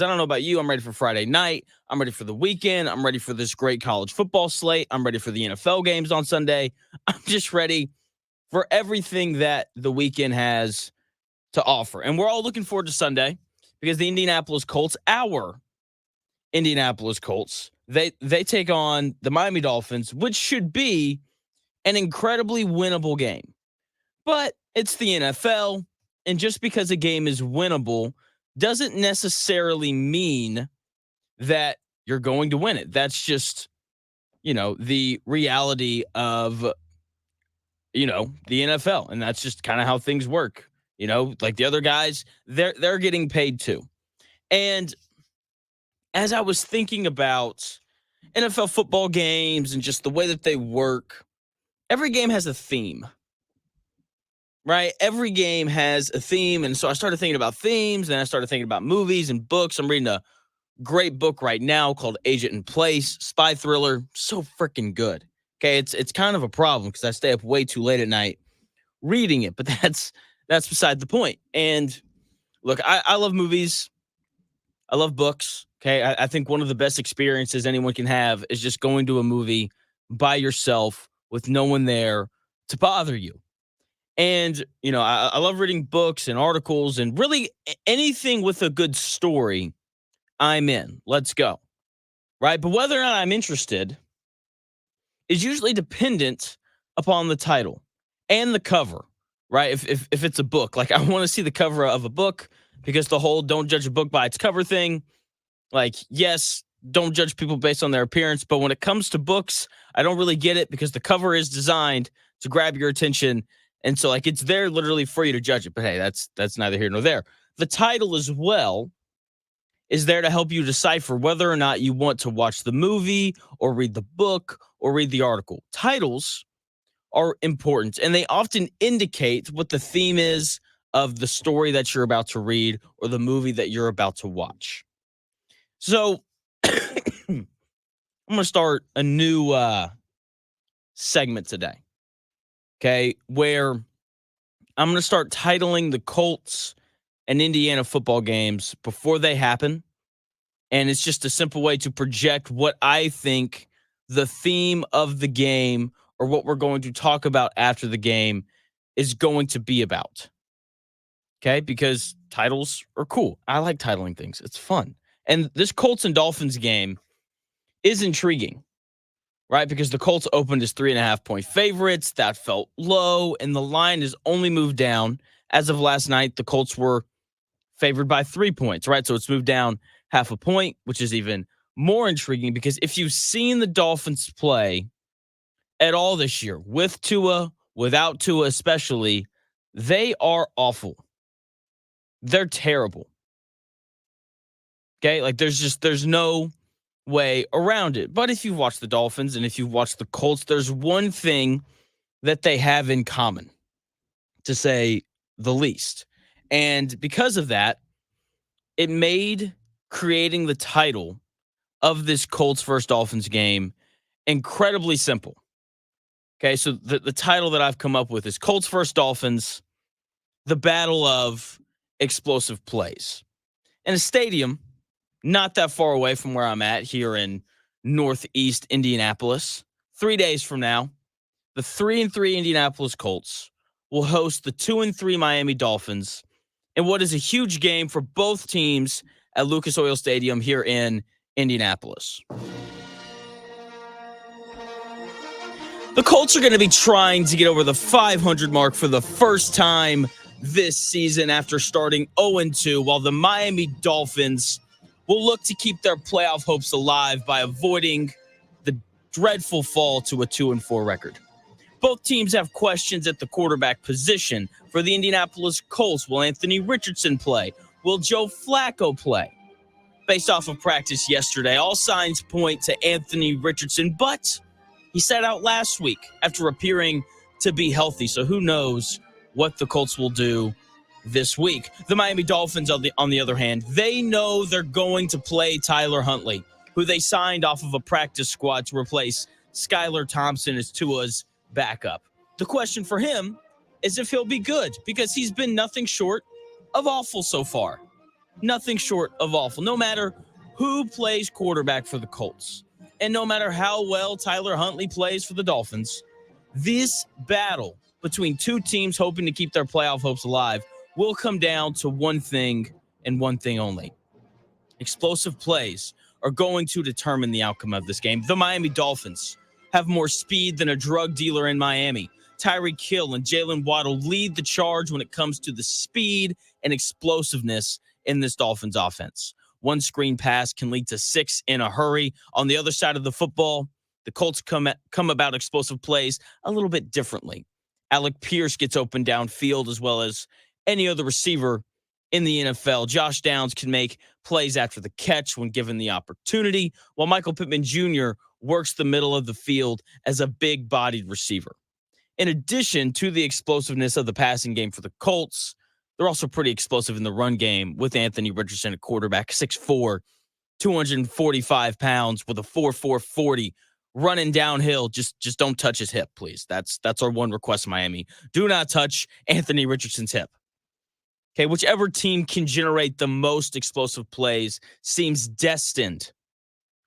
I don't know about you. I'm ready for Friday night. I'm ready for the weekend. I'm ready for this great college football slate. I'm ready for the NFL games on Sunday. I'm just ready for everything that the weekend has to offer. And we're all looking forward to Sunday because the Indianapolis Colts, our Indianapolis Colts, they take on the Miami Dolphins, which should be an incredibly winnable game. But it's the NFL, and just because a game is winnable doesn't necessarily mean that you're going to win it. That's just, the reality of, the NFL. And that's just kind of how things work. Like the other guys, they're getting paid too. And as I was thinking about NFL football games and just the way that they work, every game has a theme. Right? Every game has a theme. And so I started thinking about themes, and I started thinking about movies and books. I'm reading a great book right now called Agent in Place, spy thriller. So freaking good. Okay, it's kind of a problem because I stay up way too late at night reading it, but that's beside the point. And look, I love movies. I love books. Okay, I think one of the best experiences anyone can have is just going to a movie by yourself with no one there to bother you. And, I love reading books and articles and really anything with a good story. I'm in. Let's go. Right? But whether or not I'm interested is usually dependent upon the title and the cover. Right? If it's a book, like I want to see the cover of a book because the whole don't judge a book by its cover thing. Like, yes, don't judge people based on their appearance. But when it comes to books, I don't really get it because the cover is designed to grab your attention. And so, it's there literally for you to judge it. But hey, that's neither here nor there. The title as well is there to help you decipher whether or not you want to watch the movie or read the book or read the article. Titles are important, and they often indicate what the theme is of the story that you're about to read or the movie that you're about to watch. So I'm going to start a new segment today. Okay, where I'm going to start titling the Colts and Indiana football games before they happen. And it's just a simple way to project what I think the theme of the game or what we're going to talk about after the game is going to be about. Okay, because titles are cool. I like titling things. It's fun. And this Colts and Dolphins game is intriguing. Right, because the Colts opened as 3.5-point favorites. That felt low, and the line has only moved down. As of last night, the Colts were favored by 3 points, right? So it's moved down 0.5 point, which is even more intriguing because if you've seen the Dolphins play at all this year, with Tua, without Tua especially, they are awful. They're terrible. Okay, there's no way around it. But if you've watched the Dolphins and if you've watched the Colts, there's one thing that they have in common, to say the least. And because of that, it made creating the title of this Colts versus Dolphins game incredibly simple. Okay, so the title that I've come up with is Colts versus Dolphins, the battle of explosive plays. In a stadium not that far away from where I'm at here in Northeast Indianapolis. 3 days from now, the 3-3 Indianapolis Colts will host the 2-3 Miami Dolphins in what is a huge game for both teams at Lucas Oil Stadium here in Indianapolis. The Colts are going to be trying to get over the 500 mark for the first time this season after starting 0-2, while the Miami Dolphins will look to keep their playoff hopes alive by avoiding the dreadful fall to a 2-4 record. Both teams have questions at the quarterback position. For the Indianapolis Colts, will Anthony Richardson play? Will Joe Flacco play? Based off of practice yesterday, all signs point to Anthony Richardson, but he sat out last week after appearing to be healthy, so who knows what the Colts will do this week. The Miami Dolphins, on the other hand, they know they're going to play Tyler Huntley, who they signed off of a practice squad to replace Skylar Thompson as Tua's backup. The question for him is if he'll be good, because he's been nothing short of awful so far. nothing short of awful. No matter who plays quarterback for the Colts, and no matter how well Tyler Huntley plays for the Dolphins, this battle between two teams hoping to keep their playoff hopes alive will come down to one thing and one thing only. Explosive plays are going to determine the outcome of this game. The Miami Dolphins have more speed than a drug dealer in Miami. Tyreek Hill and Jalen Waddle lead the charge when it comes to the speed and explosiveness in this Dolphins offense. One screen pass can lead to 6 in a hurry. On the other side of the football, the Colts come about explosive plays a little bit differently. Alec Pierce gets open downfield as well as any other receiver in the NFL. Josh Downs can make plays after the catch when given the opportunity, while Michael Pittman Jr. works the middle of the field as a big-bodied receiver. In addition to the explosiveness of the passing game for the Colts, they're also pretty explosive in the run game with Anthony Richardson at quarterback, 6'4", 245 pounds with a 4.4 40 running downhill. Just don't touch his hip, please. That's our one request, Miami. Do not touch Anthony Richardson's hip. Okay, whichever team can generate the most explosive plays seems destined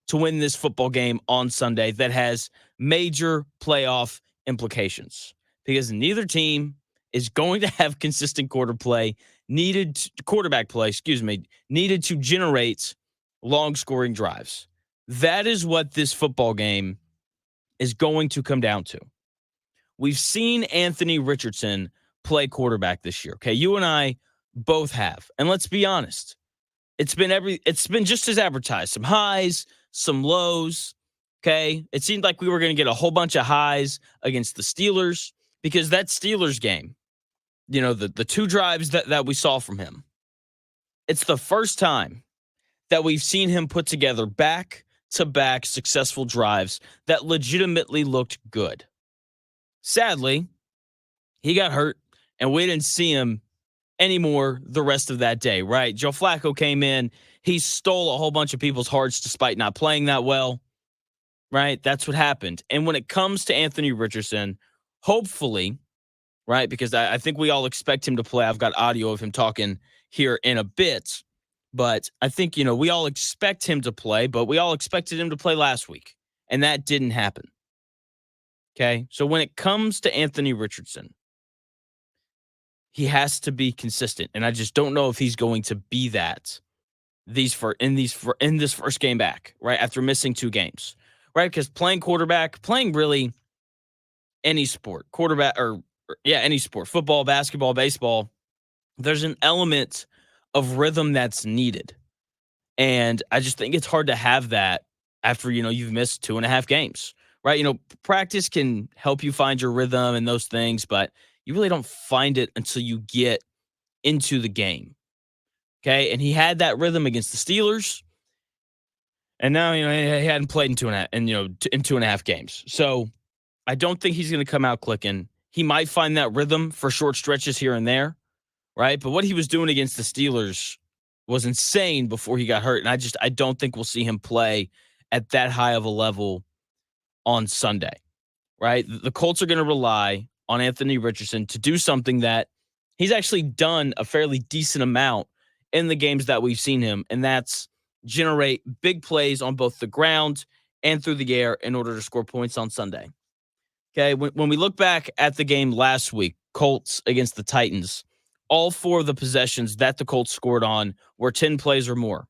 to win this football game on Sunday that has major playoff implications because neither team is going to have consistent quarterback play needed to generate long scoring drives. That is what this football game is going to come down to. We've seen Anthony Richardson play quarterback this year. Okay, you and I both have. And let's be honest. It's been just as advertised. Some highs, some lows. Okay. It seemed like we were going to get a whole bunch of highs against the Steelers because that Steelers game, the 2 drives that we saw from him, it's the first time that we've seen him put together back-to-back successful drives that legitimately looked good. Sadly, he got hurt and we didn't see him anymore the rest of that day, right? Joe Flacco came in. He stole a whole bunch of people's hearts despite not playing that well, right? That's what happened. And when it comes to Anthony Richardson, hopefully, right, because I think we all expect him to play. I've got audio of him talking here in a bit. But I think, we all expect him to play, but we all expected him to play last week. And that didn't happen. Okay? So when it comes to Anthony Richardson, he has to be consistent, and I just don't know if he's going to be that in this first game back, right? After missing 2 games, right? Because playing quarterback, playing really any sport, any sport, football, basketball, baseball, there's an element of rhythm that's needed, and I just think it's hard to have that after you've missed 2.5 games, right? Practice can help you find your rhythm and those things, but you really don't find it until you get into the game. Okay. And he had that rhythm against the Steelers. And now, he hadn't played in 2.5 games. So I don't think he's going to come out clicking. He might find that rhythm for short stretches here and there. Right. But what he was doing against the Steelers was insane before he got hurt. And I don't think we'll see him play at that high of a level on Sunday. Right. The Colts are going to rely on Anthony Richardson to do something that he's actually done a fairly decent amount in the games that we've seen him, and that's generate big plays on both the ground and through the air in order to score points on Sunday. Okay, when we look back at the game last week, Colts against the Titans, all 4 of the possessions that the Colts scored on were 10 plays or more.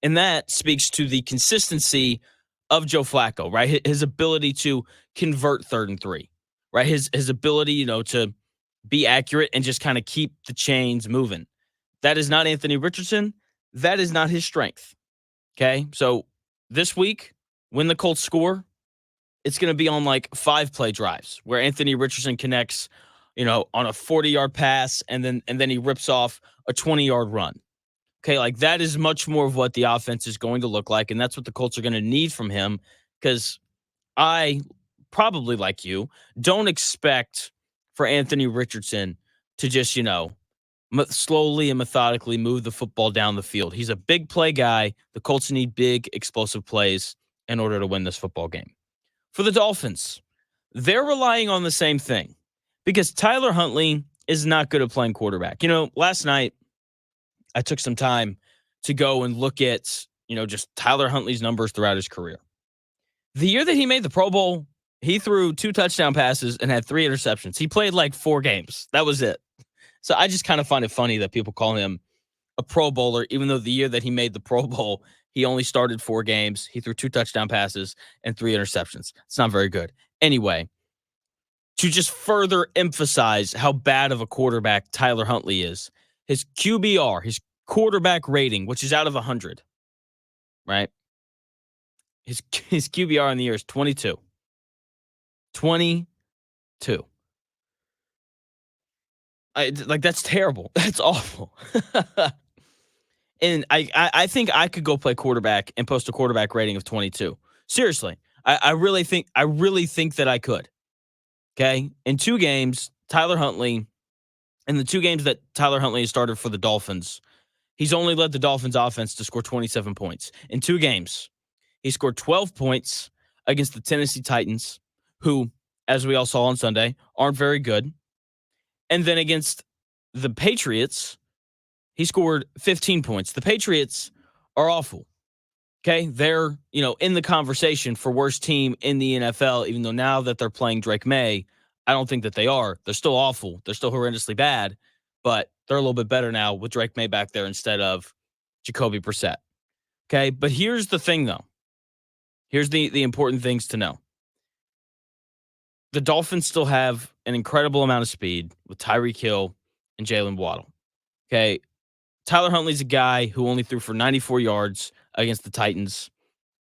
And that speaks to the consistency of Joe Flacco, right? His ability to convert 3rd and 3. Right, his ability, to be accurate and just kind of keep the chains moving. That is not Anthony Richardson. That is not his strength. Okay, so this week, when the Colts score, it's going to be on like 5-play drives where Anthony Richardson connects, on a 40-yard pass and then he rips off a 20-yard run. Okay, like that is much more of what the offense is going to look like, and that's what the Colts are going to need from him because I probably like you, don't expect for Anthony Richardson to just, slowly and methodically move the football down the field. He's a big play guy. The Colts need big, explosive plays in order to win this football game. For the Dolphins, they're relying on the same thing because Tyler Huntley is not good at playing quarterback. Last night I took some time to go and look at, just Tyler Huntley's numbers throughout his career. The year that he made the Pro Bowl, he threw 2 touchdown passes and had 3 interceptions. He played like 4 games. That was it. So I just kind of find it funny that people call him a Pro Bowler, even though the year that he made the Pro Bowl, he only started 4 games. He threw 2 touchdown passes and 3 interceptions. It's not very good. Anyway, to just further emphasize how bad of a quarterback Tyler Huntley is, his QBR, his quarterback rating, which is out of 100, right? His QBR in the year is 22. 22. That's terrible. That's awful. And I think I could go play quarterback and post a quarterback rating of 22. Seriously. I really think that I could. Okay? In 2 games, in the 2 games that Tyler Huntley has started for the Dolphins, he's only led the Dolphins offense to score 27 points. In 2 games, he scored 12 points against the Tennessee Titans, who, as we all saw on Sunday, aren't very good. And then against the Patriots, he scored 15 points. The Patriots are awful. Okay? They're, in the conversation for worst team in the NFL, even though now that they're playing Drake May, I don't think that they are. They're still awful. They're still horrendously bad, but they're a little bit better now with Drake May back there instead of Jacoby Brissett. Okay? But here's the thing, though. Here's the important things to know. The Dolphins still have an incredible amount of speed with Tyreek Hill and Jalen Waddle. Okay? Tyler Huntley's a guy who only threw for 94 yards against the Titans,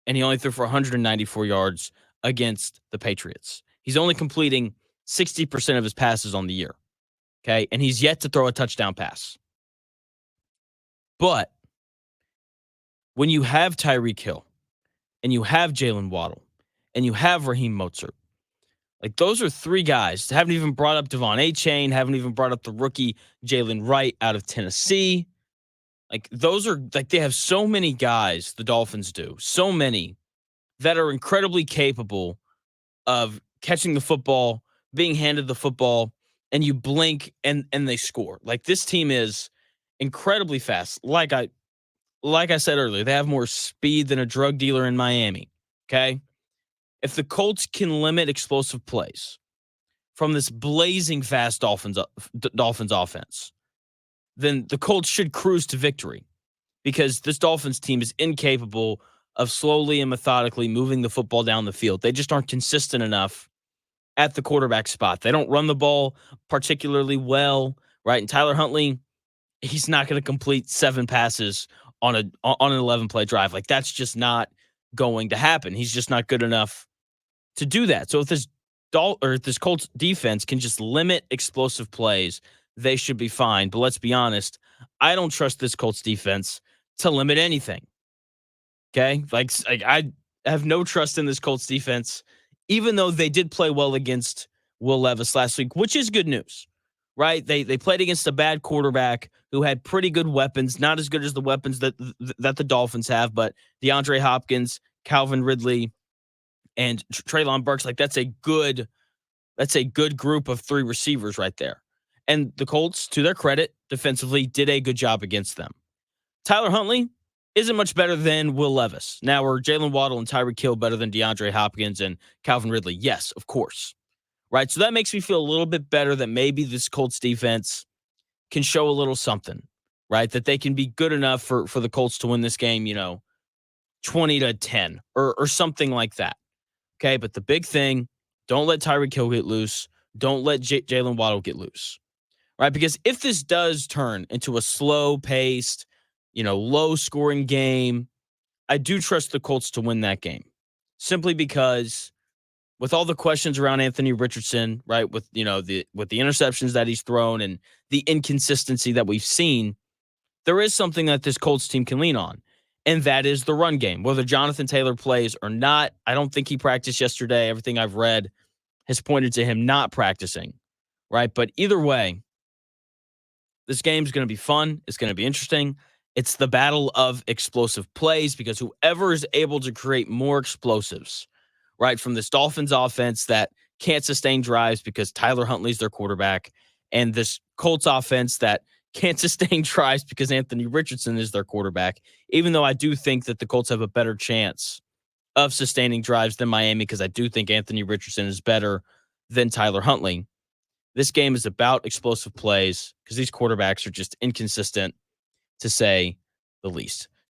and he only threw for 194 yards against the Patriots. He's only completing 60% of his passes on the year, okay? And he's yet to throw a touchdown pass. But when you have Tyreek Hill, and you have Jalen Waddle, and you have Raheem Mostert, like those are 3 guys. Haven't even brought up Devon Achane, haven't even brought up the rookie Jalen Wright out of Tennessee. Like those are they have so many guys, the Dolphins do, so many that are incredibly capable of catching the football, being handed the football, and you blink and they score. Like this team is incredibly fast. Like I said earlier, they have more speed than a drug dealer in Miami. Okay? If the Colts can limit explosive plays from this blazing fast Dolphins offense, then the Colts should cruise to victory because this Dolphins team is incapable of slowly and methodically moving the football down the field. They just aren't consistent enough at the quarterback spot. They don't run the ball particularly well, right? And Tyler Huntley, he's not going to complete 7 passes on an 11-play drive. Like that's just not going to happen. He's just not good enough to do that. So if this Colts defense can just limit explosive plays, they should be fine. But let's be honest, I don't trust this Colts defense to limit anything. Okay? Like I have no trust in this Colts defense, even though they did play well against Will Levis last week, which is good news, right? They played against a bad quarterback who had pretty good weapons, not as good as the weapons that the Dolphins have, but DeAndre Hopkins, Calvin Ridley, and Treylon Burks. Like that's a good group of 3 receivers right there. And the Colts, to their credit, defensively did a good job against them. Tyler Huntley isn't much better than Will Levis. Now, are Jalen Waddle and Tyreek Hill better than DeAndre Hopkins and Calvin Ridley? Yes, of course. Right? So that makes me feel a little bit better that maybe this Colts defense can show a little something, right? That they can be good enough for the Colts to win this game, 20-10 or something like that. Okay, but the big thing, don't let Tyreek Hill get loose. Don't let Jalen Waddle get loose, right? Because if this does turn into a slow-paced, low-scoring game, I do trust the Colts to win that game. Simply because with all the questions around Anthony Richardson, right, with the interceptions that he's thrown and the inconsistency that we've seen, there is something that this Colts team can lean on, and that is the run game. Whether Jonathan Taylor plays or not, I don't think he practiced yesterday. Everything I've read has pointed to him not practicing, right? But either way, this game's going to be fun. It's going to be interesting. It's the battle of explosive plays because whoever is able to create more explosives, right, from this Dolphins offense that can't sustain drives because Tyler Huntley's their quarterback, and this Colts offense that can't sustain drives because Anthony Richardson is their quarterback, even though I do think that the Colts have a better chance of sustaining drives than Miami because I do think Anthony Richardson is better than Tyler Huntley. This game is about explosive plays because these quarterbacks are just inconsistent, to say the least.